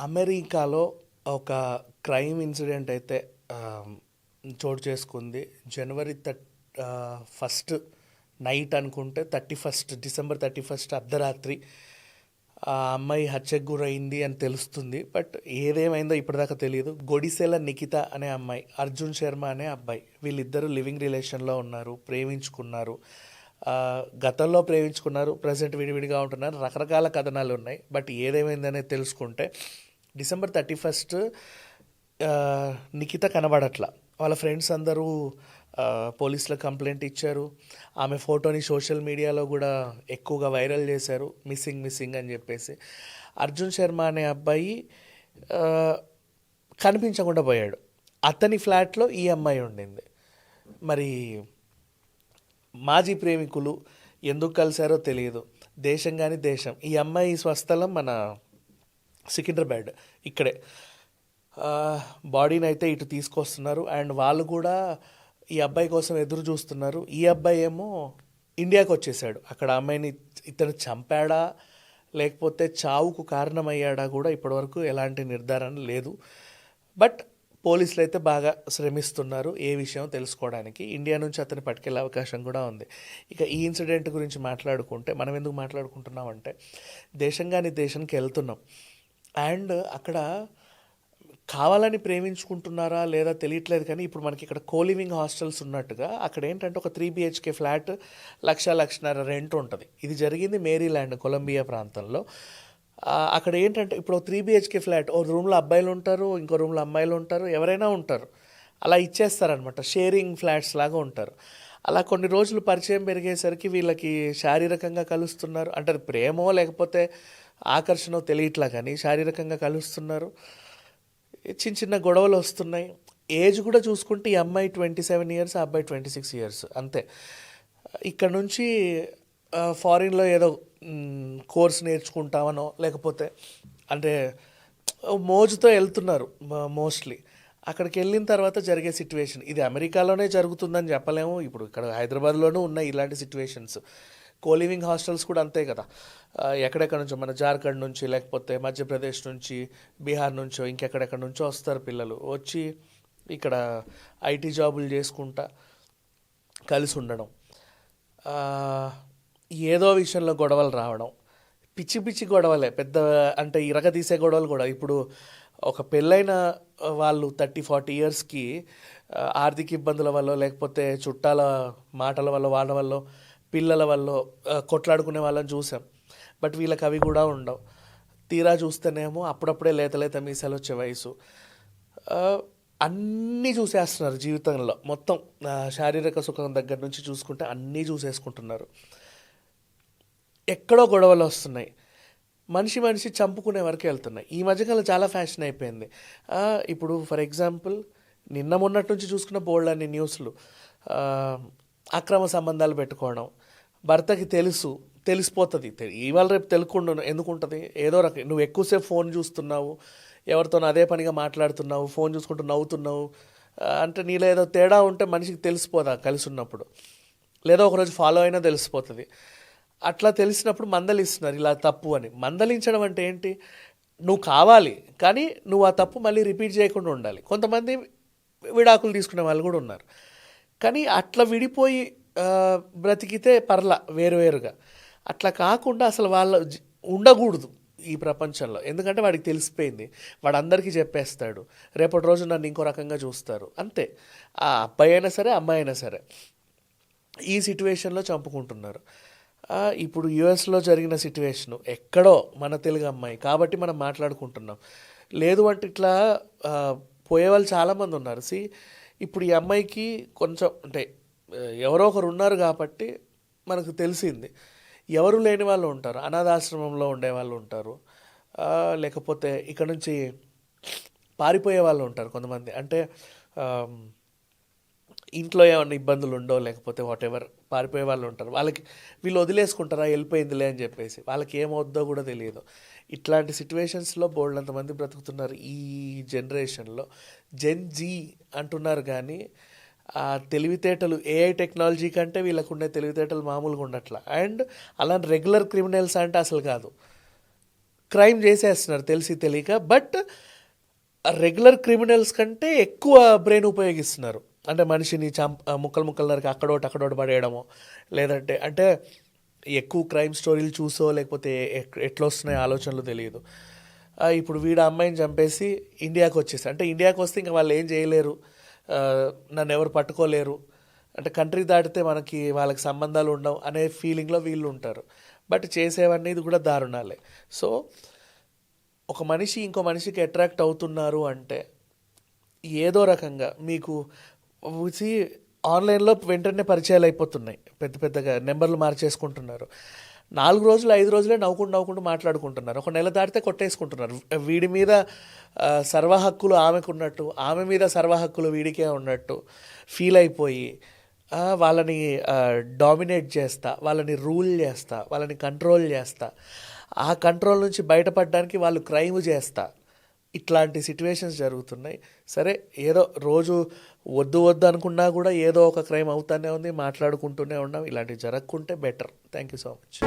అమెరికాలో ఒక crime incident అయితే చోటు చేసుకుంది. జనవరి ఫస్ట్ నైట్ అనుకుంటే 31 డిసెంబర్ 31 అర్ధరాత్రి ఆ అమ్మాయి హత్యకు గురైంది అని తెలుస్తుంది. బట్ ఏదేమైందో ఇప్పటిదాకా తెలియదు. గొడిసెల నిఖిత అనే అమ్మాయి, అర్జున్ శర్మ అనే అబ్బాయి, వీళ్ళిద్దరూ లివింగ్ రిలేషన్లో ఉన్నారు, ప్రేమించుకున్నారు. గతంలో ప్రేమించుకున్నారు, ప్రజెంట్ విడివిడిగా ఉంటున్నారు. రకరకాల కథనాలు ఉన్నాయి. బట్ ఏదేమైందనేది తెలుసుకుంటే డిసెంబర్ 31 నిఖిత కనబడట్లా. వాళ్ళ ఫ్రెండ్స్ అందరూ పోలీసులకు కంప్లైంట్ ఇచ్చారు. ఆమె ఫోటోని సోషల్ మీడియాలో కూడా ఎక్కువగా వైరల్ చేశారు, మిస్సింగ్ మిస్సింగ్ అని చెప్పేసి. అర్జున్ శర్మ అనే అబ్బాయి కనిపించకుండా పోయాడు. అతని ఫ్లాట్లో ఈ అమ్మాయి ఉండింది. మరి మాజీ ప్రేమికులు ఎందుకు కలిశారో తెలియదు. దేశం కానీ దేశం. ఈ అమ్మాయి స్వస్థలం మన సికింద్రాబాద్ ఇక్కడే. బాడీని అయితే ఇటు తీసుకొస్తున్నారు. అండ్ వాళ్ళు కూడా ఈ అబ్బాయి కోసం ఎదురు చూస్తున్నారు. ఈ అబ్బాయి ఏమో ఇండియాకి వచ్చేసాడు. అక్కడ అమ్మాయిని ఇతను చంపాడా లేకపోతే చావుకు కారణమయ్యాడా కూడా ఇప్పటివరకు ఎలాంటి నిర్ధారణ లేదు. బట్ పోలీసులు అయితే బాగా శ్రమిస్తున్నారు ఏ విషయం తెలుసుకోవడానికి. ఇండియా నుంచి అతన్ని పట్టుకెళ్ళే అవకాశం కూడా ఉంది. ఇక ఈ ఇన్సిడెంట్ గురించి మాట్లాడుకుంటే, మనం ఎందుకు మాట్లాడుకుంటున్నామంటే, దేశం కానీ దేశానికి వెళ్తున్నాం. అండ్ అక్కడ కావాలని ప్రేమించుకుంటున్నారా లేదా తెలియట్లేదు, కానీ ఇప్పుడు మనకి ఇక్కడ కోలివింగ్ హాస్టల్స్ ఉన్నట్టుగా అక్కడ ఏంటంటే ఒక 3 BHK ఫ్లాట్ 1,00,000 రెంట్ ఉంటుంది. ఇది జరిగింది మేరీల్యాండ్, కొలంబియా ప్రాంతంలో. అక్కడ ఏంటంటే ఇప్పుడు 3 BHK ఫ్లాట్, ఓ రూమ్లో అబ్బాయిలు ఉంటారు, ఇంకో రూమ్లో అమ్మాయిలు ఉంటారు, ఎవరైనా ఉంటారు. అలా ఇచ్చేస్తారనమాట. షేరింగ్ ఫ్లాట్స్ లాగా ఉంటారు. అలా కొన్ని రోజులు పరిచయం పెరిగేసరికి వీళ్ళకి శారీరకంగా కలుస్తున్నారు. అంటే అది ప్రేమో లేకపోతే ఆకర్షణ తెలియట్లా, కానీ శారీరకంగా కలుస్తున్నారు. చిన్న చిన్న గొడవలు వస్తున్నాయి. ఏజ్ కూడా చూసుకుంటే ఈ అమ్మాయి 27 ఇయర్స్, ఆ అబ్బాయి 26 ఇయర్స్ అంతే. ఇక్కడ నుంచి ఫారిన్లో ఏదో కోర్స్ నేర్చుకుంటామనో లేకపోతే అంటే మోజుతో వెళ్తున్నారు మోస్ట్లీ. అక్కడికి వెళ్ళిన తర్వాత జరిగే సిచ్యువేషన్ ఇది అమెరికాలోనే జరుగుతుందని చెప్పలేము. ఇప్పుడు ఇక్కడ హైదరాబాద్లోనూ ఉన్నాయి ఇలాంటి సిచ్యువేషన్స్. కోలివింగ్ హాస్టల్స్ కూడా అంతే కదా. ఎక్కడెక్కడ నుంచో, మన జార్ఖండ్ నుంచి లేకపోతే మధ్యప్రదేశ్ నుంచి, బీహార్ నుంచో, ఇంకెక్కడెక్కడ నుంచో వస్తారు పిల్లలు. వచ్చి ఇక్కడ ఐటీ జాబులు చేసుకుంటా కలిసి ఉండడం, ఏదో విషయంలో గొడవలు రావడం, పిచ్చి పిచ్చి గొడవలే, పెద్ద అంటే ఇరగదీసే గొడవలు కూడా. ఇప్పుడు ఒక పెళ్ళైన వాళ్ళు 30-40 ఇయర్స్కి ఆర్థిక ఇబ్బందుల వల్ల లేకపోతే చుట్టాల మాటల వల్ల, వాళ్ళ వల్ల, పిల్లల వల్ల కొట్లాడుకునే వాళ్ళని చూసాం. బట్ వీళ్ళకి అవి కూడా ఉండవు. తీరా చూస్తేనేమో అప్పుడప్పుడే లేత లేత మీసాలు వచ్చే వయసు. అన్నీ చూసేస్తున్నారు జీవితంలో మొత్తం. శారీరక సుఖం దగ్గర నుంచి చూసుకుంటే అన్నీ చూసేసుకుంటున్నారు. ఎక్కడో గొడవలు వస్తున్నాయి. మనిషి మనిషి చంపుకునే వరకు వెళ్తున్నాయి. ఈ మధ్యకాలం చాలా ఫ్యాషన్ అయిపోయింది. ఇప్పుడు ఫర్ ఎగ్జాంపుల్ నిన్న మొన్నటి నుంచి చూసుకున్న బోల్డ్ అన్ని న్యూస్లు. అక్రమ సంబంధాలు పెట్టుకోవడం, భర్తకి తెలిసిపోతుంది. ఇవాళ రేపు తెలియకుండా ఎందుకుంటుంది? ఏదో రకం నువ్వు ఎక్కువసేపు ఫోన్ చూస్తున్నావు, ఎవరితో అదే పనిగా మాట్లాడుతున్నావు, ఫోన్ చూసుకుంటూ నవ్వుతున్నావు అంటే నీలో ఏదో తేడా ఉంటే మనిషికి తెలిసిపోదా కలిసి ఉన్నప్పుడు? లేదో ఒకరోజు ఫాలో అయినా తెలిసిపోతుంది. అట్లా తెలిసినప్పుడు మందలిస్తున్నారు ఇలా తప్పు అని. మందలించడం అంటే ఏంటి? నువ్వు కావాలి, కానీ నువ్వు ఆ తప్పు మళ్ళీ రిపీట్ చేయకుండా ఉండాలి. కొంతమంది విడాకులు తీసుకునే వాళ్ళు కూడా ఉన్నారు. కానీ అట్లా విడిపోయి బ్రతికితే పర్లా వేరువేరుగా. అట్లా కాకుండా అసలు వాళ్ళ ఉండకూడదు ఈ ప్రపంచంలో. ఎందుకంటే వాడికి తెలిసిపోయింది, వాడు అందరికీ చెప్పేస్తాడు, రేపటి రోజు నన్ను ఇంకో రకంగా చూస్తారు అంతే. ఆ అబ్బాయి అయినా సరే, అమ్మాయి అయినా సరే ఈ సిట్యువేషన్లో చంపుకుంటున్నారు. ఇప్పుడు యుఎస్లో జరిగిన సిట్యువేషను ఎక్కడో మన తెలుగు అమ్మాయి కాబట్టి మనం మాట్లాడుకుంటున్నాం. లేదు అంటే ఇట్లా పోయేవాళ్ళు చాలామంది ఉన్నారు. ఇప్పుడు ఈ అమ్మాయికి కొంచెం అంటే ఎవరో ఒకరు ఉన్నారు కాబట్టి మనకు తెలిసింది. ఎవరు లేని వాళ్ళు ఉంటారు, అనాథాశ్రమంలో ఉండే వాళ్ళు ఉంటారు, లేకపోతే ఇక్కడ నుంచి పారిపోయే వాళ్ళు ఉంటారు కొంతమంది. అంటే ఇంట్లో ఏమన్నా ఇబ్బందులు ఉండో లేకపోతే వాట్ ఎవర్ పారిపోయే వాళ్ళు ఉంటారు. వాళ్ళకి వీళ్ళు వదిలేసుకుంటారా వెళ్ళిపోయిందిలే అని చెప్పేసి, వాళ్ళకి ఏమవుద్దో కూడా తెలియదు. ఇట్లాంటి సిచ్యువేషన్స్లో బోల్డంతమంది బ్రతుకుతున్నారు ఈ జనరేషన్లో. జెన్ జీ అంటున్నారు కానీ ఆ తెలివితేటలు ఏఐ టెక్నాలజీ కంటే వీళ్ళకు ఉండే తెలివితేటలు మామూలుగా ఉండట్లా. అండ్ అలా రెగ్యులర్ క్రిమినల్స్ అంటే అసలు కాదు. క్రైమ్ చేసేస్తున్నారు తెలిసి తెలియక. బట్ రెగ్యులర్ క్రిమినల్స్ కంటే ఎక్కువ బ్రెయిన్ ఉపయోగిస్తున్నారు. అంటే మనిషిని ముక్కలు ముక్కలు నరికి అక్కడోటి పడేయడము, లేదంటే అంటే ఎక్కువ క్రైమ్ స్టోరీలు చూసో లేకపోతే ఎట్లా వస్తున్నాయి ఆలోచనలు తెలియదు. ఇప్పుడు వీడు అమ్మాయిని చంపేసి ఇండియాకి వచ్చేసి, అంటే ఇండియాకి వస్తే ఇంకా వాళ్ళు ఏం చేయలేరు, నన్ను ఎవరు పట్టుకోలేరు, అంటే కంట్రీ దాటితే వాళ్ళకి సంబంధాలు ఉండవు అనే ఫీలింగ్లో వీళ్ళు ఉంటారు. బట్ చేసేవన్నీ ఇది కూడా దారుణాలే. సో ఒక మనిషి ఇంకో మనిషికి అట్రాక్ట్ అవుతున్నారు అంటే ఏదో రకంగా మీకు ఆన్లైన్లో వెంటనే పరిచయాలు అయిపోతున్నాయి, పెద్దగా నెంబర్లు మార్చేసుకుంటున్నారు. 4 రోజులు 5 రోజులే నవ్వుకుంటూ మాట్లాడుకుంటున్నారు. ఒక నెల దాటితే కొట్టేసుకుంటున్నారు. వీడి మీద సర్వ హక్కులు ఆమెకు ఉన్నట్టు, ఆమె మీద సర్వ హక్కులు వీడికే ఉన్నట్టు ఫీల్ అయిపోయి వాళ్ళని డామినేట్ చేస్తా, వాళ్ళని రూల్ చేస్తా, వాళ్ళని కంట్రోల్ చేస్తా, ఆ కంట్రోల్ నుంచి బయటపడడానికి వాళ్ళు క్రైమ్ చేస్తా, ఇట్లాంటి సిచ్యువేషన్స్ జరుగుతున్నాయి. సరే, ఏదో రోజు వద్దు అనుకున్నా కూడా ఏదో ఒక క్రైమ్ అవుతానే ఉంది, మాట్లాడుకుంటూనే ఉన్నాం. ఇలాంటివి జరగకుంటే better. Thank you so much.